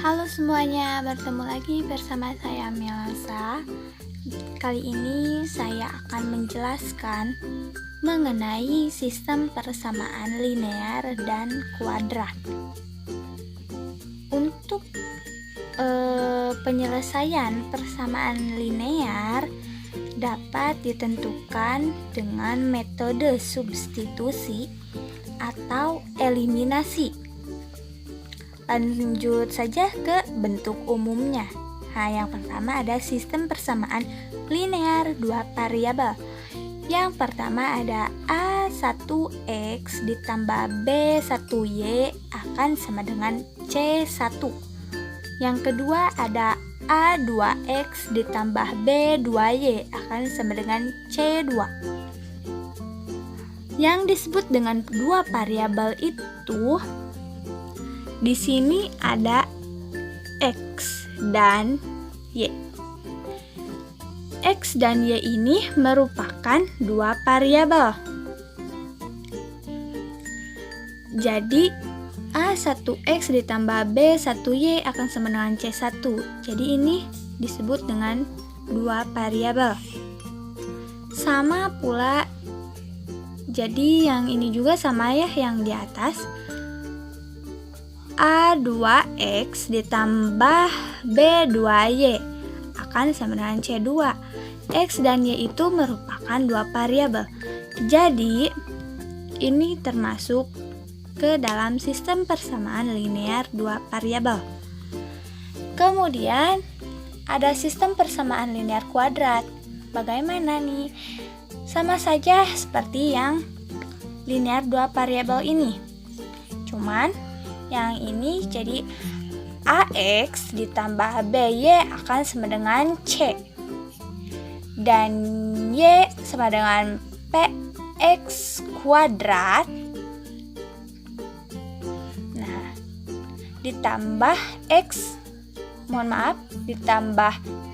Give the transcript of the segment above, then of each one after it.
Halo semuanya, bertemu lagi bersama saya Melsa. Kali ini saya akan menjelaskan mengenai sistem persamaan linear dan kuadrat. Untuk penyelesaian persamaan linear dapat ditentukan dengan metode substitusi atau eliminasi. Lanjut saja ke bentuk umumnya. Nah, yang pertama ada sistem persamaan linear dua variabel. Yang pertama ada A1X ditambah B1Y akan sama dengan C1. Yang kedua ada A2X ditambah B2Y akan sama dengan C2. Yang disebut dengan dua variabel itu di sini ada X dan Y. X dan Y ini merupakan dua variabel. Jadi A1X ditambah B1Y akan sama dengan C1. Jadi ini disebut dengan dua variabel. Sama pula, jadi yang ini juga sama ya, yang di atas. A2X ditambah B2Y akan sama dengan C2. X dan Y itu merupakan dua variabel. Jadi, ini termasuk ke dalam sistem persamaan linear dua variabel. Kemudian, ada sistem persamaan linear kuadrat. Bagaimana nih? Sama saja seperti yang linear dua variabel ini. Cuman yang ini jadi AX ditambah BY akan sama dengan C. Dan Y sama dengan PX kuadrat. Nah, ditambah X, ditambah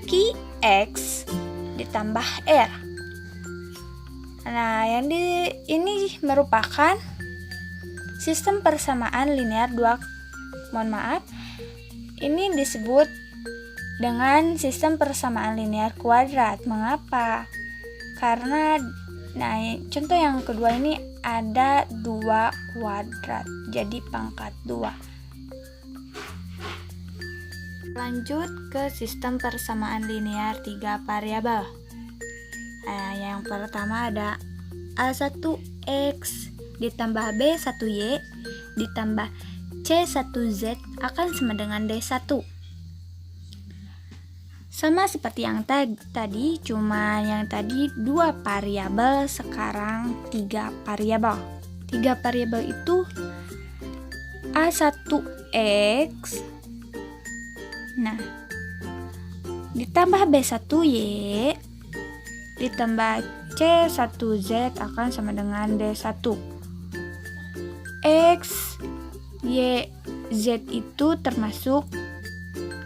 QX ditambah R. Nah, yang ini merupakan sistem persamaan linear ini disebut dengan sistem persamaan linear kuadrat. Mengapa? Karena contoh yang kedua ini ada 2 kuadrat, jadi pangkat 2. Lanjut ke sistem persamaan linear 3 variabel. Yang pertama ada A1X ditambah B1Y ditambah C1Z akan sama dengan D1. Sama seperti yang tadi, cuma yang tadi 2 variabel, sekarang 3 variabel. 3 variabel itu A1X ditambah B1Y ditambah C1Z akan sama dengan D1. X, Y, Z itu termasuk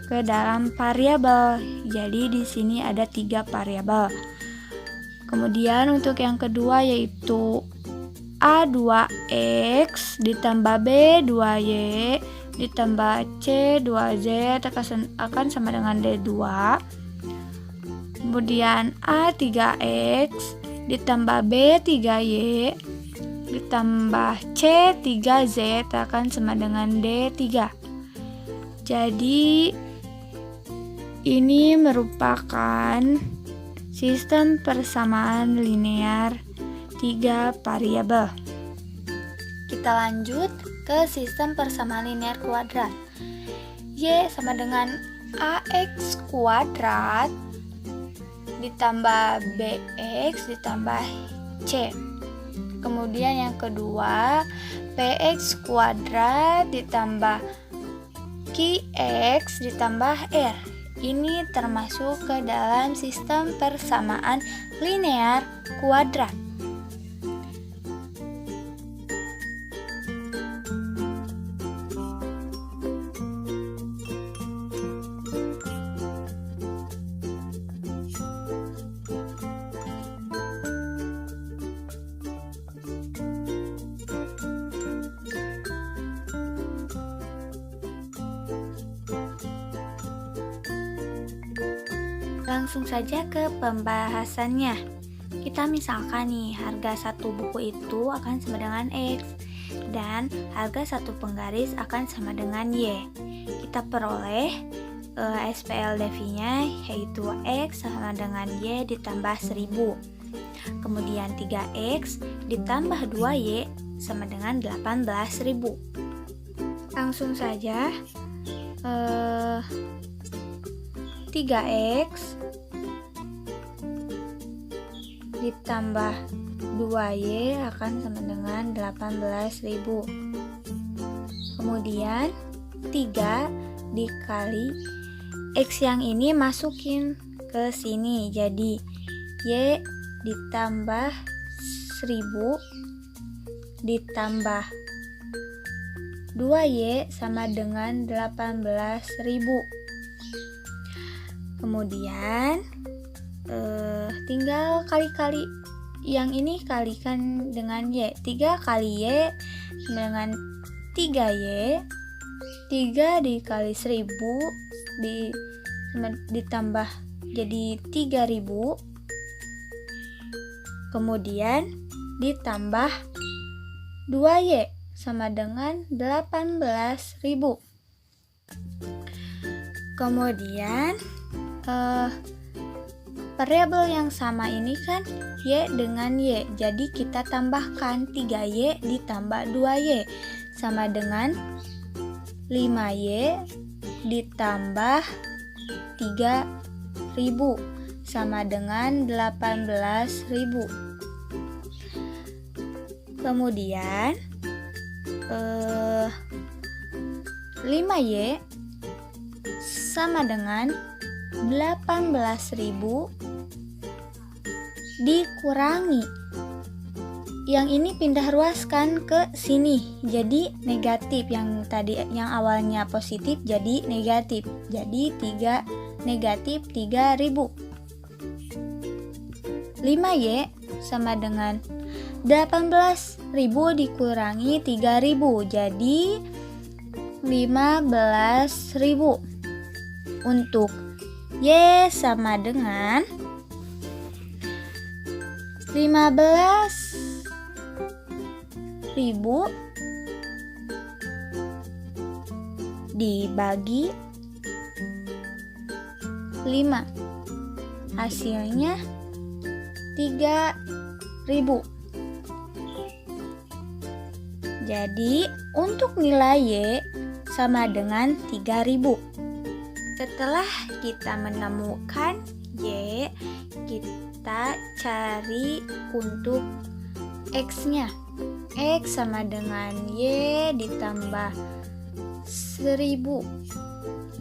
ke dalam variabel. Jadi di sini ada 3 variabel. Kemudian untuk yang kedua yaitu A2X ditambah B2Y ditambah C2Z akan sama dengan D2. Kemudian A3X ditambah B3Y ditambah C3Z akan sama dengan D3. Jadi ini merupakan sistem persamaan linear 3 variabel. Kita lanjut ke sistem persamaan linear kuadrat. Y sama dengan AX kuadrat ditambah BX ditambah C. Kemudian yang kedua, PX kuadrat ditambah QX ditambah R. Ini termasuk ke dalam sistem persamaan linear kuadrat. Langsung saja ke pembahasannya. Kita misalkan nih, harga satu buku itu akan sama dengan X dan harga satu penggaris akan sama dengan Y. Kita peroleh SPLDV-nya yaitu X sama dengan Y ditambah 1000. Kemudian 3X ditambah 2Y sama dengan 18.000. Langsung saja 3X ditambah 2Y akan sama dengan 18.000. Kemudian 3 dikali X yang ini masukin ke sini, jadi Y ditambah 1000 ditambah 2Y sama dengan 18.000. Kemudian tinggal kali-kali yang ini kalikan dengan Y. 3 kali Y sama dengan 3Y. 3 dikali 1000 ditambah jadi 3000. Kemudian ditambah 2Y sama dengan 18.000. Kemudian variabel yang sama ini kan Y dengan Y, jadi kita tambahkan 3Y ditambah 2Y sama dengan 5Y ditambah 3000 sama dengan 18.000. Kemudian 5Y sama dengan 18.000 dikurangi yang ini pindah ruaskan ke sini jadi negatif, yang tadi yang awalnya positif jadi negatif, jadi negatif 3000. 5Y sama dengan 18.000 dikurangi 3000 jadi 15.000. Untuk Y sama dengan 15.000 dibagi 5, hasilnya 3.000. Jadi untuk nilai Y sama dengan 3.000. Setelah kita menemukan Y, kita cari untuk X-nya. X sama dengan Y ditambah 1000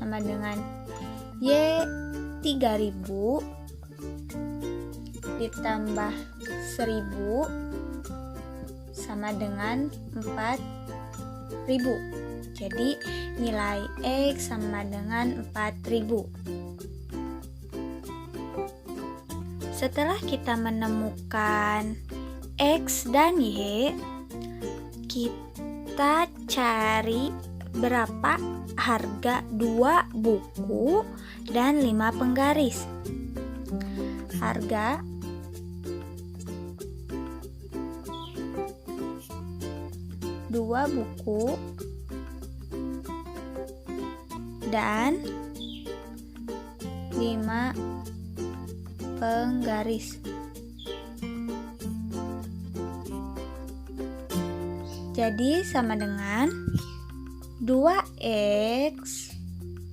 sama dengan Y 3000 ditambah 1000 sama dengan 4000. Jadi nilai X sama dengan 4000. Setelah kita menemukan X dan Y, kita cari berapa harga 2 buku dan 5 penggaris. Harga dua buku dan 5 penggaris. Jadi sama dengan 2X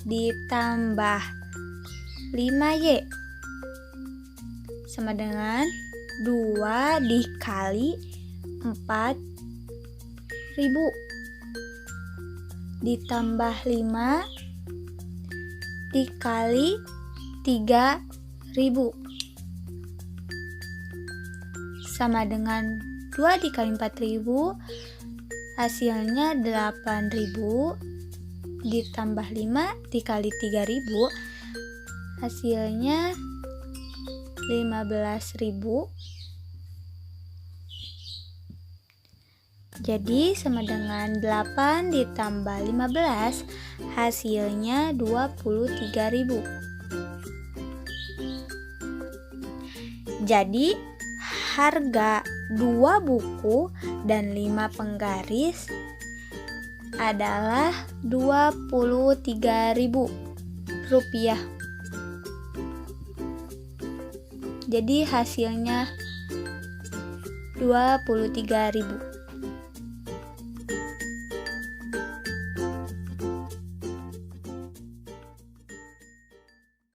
ditambah 5Y sama dengan 2 dikali 4.000 ditambah 5 dikali 3.000 sama dengan 2 dikali 4.000, hasilnya 8.000 ditambah 5 dikali 3.000, hasilnya 15.000. Jadi sama dengan 8 ditambah 15, hasilnya 23.000. Jadi harga 2 buku dan 5 penggaris adalah Rp23.000. Jadi hasilnya 23.000.